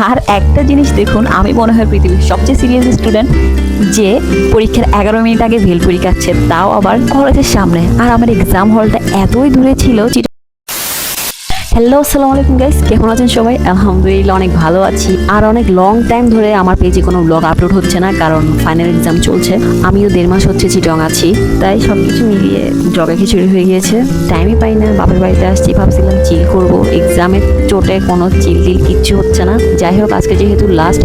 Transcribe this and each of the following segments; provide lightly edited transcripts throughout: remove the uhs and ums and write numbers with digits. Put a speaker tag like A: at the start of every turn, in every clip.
A: আর একটা জিনিস দেখুন, আমি মনে হয় পৃথিবীর সবচেয়ে সিরিয়াস স্টুডেন্ট যে পরীক্ষার 11 মিনিট আগে ভেলপুরি খাচ্ছে, তাও আবার কলেজের সামনে। আর আমার এক্সাম হলটা এতই দূরে ছিল। হ্যালো, আসসালামু আলাইকুম গাইস, কেমন আছেন সবাই? আলহামদুলিল্লাহ অনেক ভালো আছি। আর অনেক লং টাইম ধরে আমার পেজে কোনো ব্লগ আপলোড হচ্ছে না, কারণ ফাইনাল এক্সাম চলছে। আমিও 1.5 মাস হচ্ছে চিটং আছি, তাই সবকিছু মিলিয়ে জগা খিচুড়ি হয়ে গিয়েছে। টাইমই পাই না। বাপের বাড়িতে আসছি, ভাবছিলাম চিল করব, এক্সামের চোটে কোনো চিল কিচ্ছু হচ্ছে না। যাই হোক, আজকে যেহেতু লাস্ট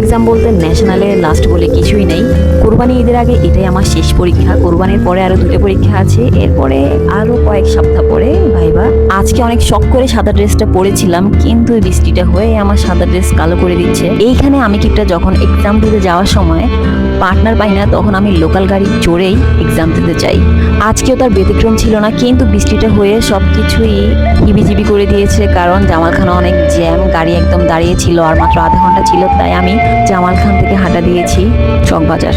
A: এক্সাম বলতে ন্যাশনালে লাস্ট বলে কিছুই নেই। কোরবানি ঈদের আগে এটাই আমার শেষ পরীক্ষা। কোরবানির পরে আরো 2টা পরীক্ষা আছে, এরপরে আরো কয়েক সপ্তাহ পরে ভাইবা। আজকে অনেক শখ করে সাদা ড্রেসটা পরেছিলাম, কিন্তু বৃষ্টিটা হয়ে আমার সাদা ড্রেস কালো করে দিচ্ছে। এইখানে আমি কিপটা যখন এক্সাম দিতে যাওয়ার সময় পার্টনার পাই না, তখন আমি লোকাল গাড়ি চড়েই এক্সাম দিতে চাই। আজকেও তার ব্যতিক্রম ছিল না, কিন্তু বৃষ্টিটা হয়ে সবকিছুই হিবিজিবি করে দিয়েছে। কারণ জামালখানা অনেক জ্যাম, গাড়ি একদম দাঁড়িয়ে ছিল, আর মাত্র আধা ঘন্টা ছিল, তাই আমি জামালখান থেকে হাঁটা দিয়েছি চকবাজার।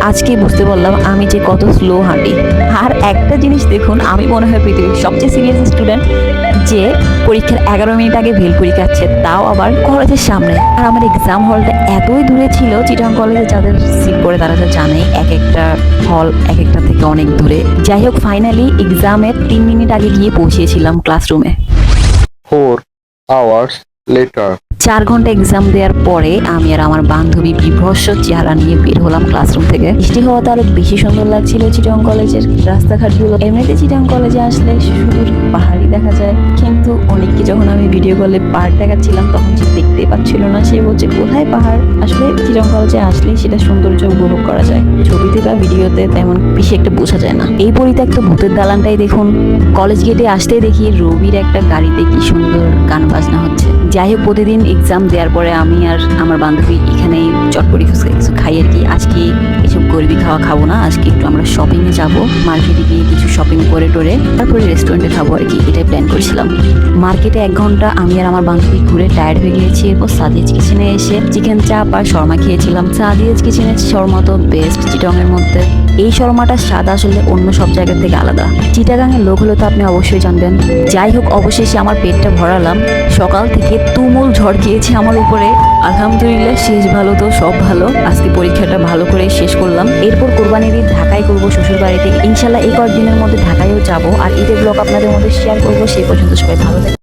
A: আজকে বুঝতে পারলাম আমি যে কত স্লো হাঁটি। আর একটা জিনিস দেখুন, আমি মনে হয় পৃথিবীর সবচেয়ে সিরিয়াস স্টুডেন্ট যে পরীক্ষার 11 মিনিট আগে ভেলপুরি খাচ্ছে, তাও আবার কলেজের সামনে। আর আমার এক্সাম হলটা এতই দূরে ছিল, চিটাং কলেজে যাদের সিট পড়ে তারা তো জানেই, এক একটা হল এক একটা থেকে অনেক দূরে। যাই হোক, ফাইনালি এক্সামের 3 মিনিট আগে গিয়ে পৌঁছেছিলাম ক্লাসরুমে।
B: 4 hours later.
A: 4 ঘন্টা এক্সাম দেওয়ার পরে আমি আর আমার বান্ধবী বিভৎস চেহারা নিয়ে বের হলাম ক্লাসরুম থেকে। বৃষ্টি হওয়াতে আরো বেশি সুন্দর লাগছিল চিটাং কলেজের রাস্তাঘাটগুলো। এমনিতে চিটাং কলেজে আসলে শুধু পাহাড়ি দেখা যায়, কিন্তু অনেককে যখন আমি ভিডিও কলে পাহাড় দেখাচ্ছিলাম, তখন সে দেখতেই পাচ্ছিল না। সে বলছে কোথায় পাহাড়? আসলে চিটাং কলেজে আসলেই সেটা সৌন্দর্য উপভোগ করা যায়, ছবিতে বা ভিডিওতে তেমন বেশি একটা বোঝা যায় না। এই পরিত্যক্ত ভূতের দালানটাই দেখুন। কলেজ গেটে আসতেই দেখি রবির একটা গাড়িতে কি সুন্দর গান বাজনা হচ্ছে। যাই হোক, প্রতিদিন এক্সাম দেওয়ার পরে আমি আর আমার বান্ধবী এখানে চটপটি ফুচকা কিছু খাই আর কি। আজকে এসব গরিবি খাওয়া খাবো না, আজকে একটু আমরা শপিংয়ে যাব, মার্কেটে গিয়ে কিছু শপিং করে টোরে তারপরে রেস্টুরেন্টে খাবো আর কি, এটাই প্ল্যান করেছিলাম। মার্কেটে 1 ঘন্টা আমি আর আমার বান্ধবী ঘুরে টায়ার্ড হয়ে গিয়েছি। এরপর সাদিয়াজ কিচেনে এসে চিকেন চাপ আর শর্মা খেয়েছিলাম। সাদিয়াজ কিচেনের শর্মা তো বেস্ট চিটংয়ের মধ্যে। এই শর্মাটার স্বাদ আসলে অন্য সব জায়গা থেকে আলাদা। চিটাগাংয়ের লোক হলে তো আপনি অবশ্যই জানবেন। যাই হোক, অবশেষে আমার পেটটা ভরালাম। সকাল থেকে তুমুল ঝড় গিয়েছে আমার উপরে। আলহামদুলিল্লাহ, শেষ ভালো তো সব ভালো। আজকে পরীক্ষাটা ভালো করে শেষ করলাম। এরপর কোরবানির ঈদ ঢাকায় করবো শ্বশুর বাড়িতে। ইনশাল্লাহ এই কয়েকদিনের মধ্যে ঢাকায়ও যাব, আর ঈদের ব্লগ আপনাদের মধ্যে শেয়ার করবো। সেই পর্যন্ত সবাই ভালো থাকবেন।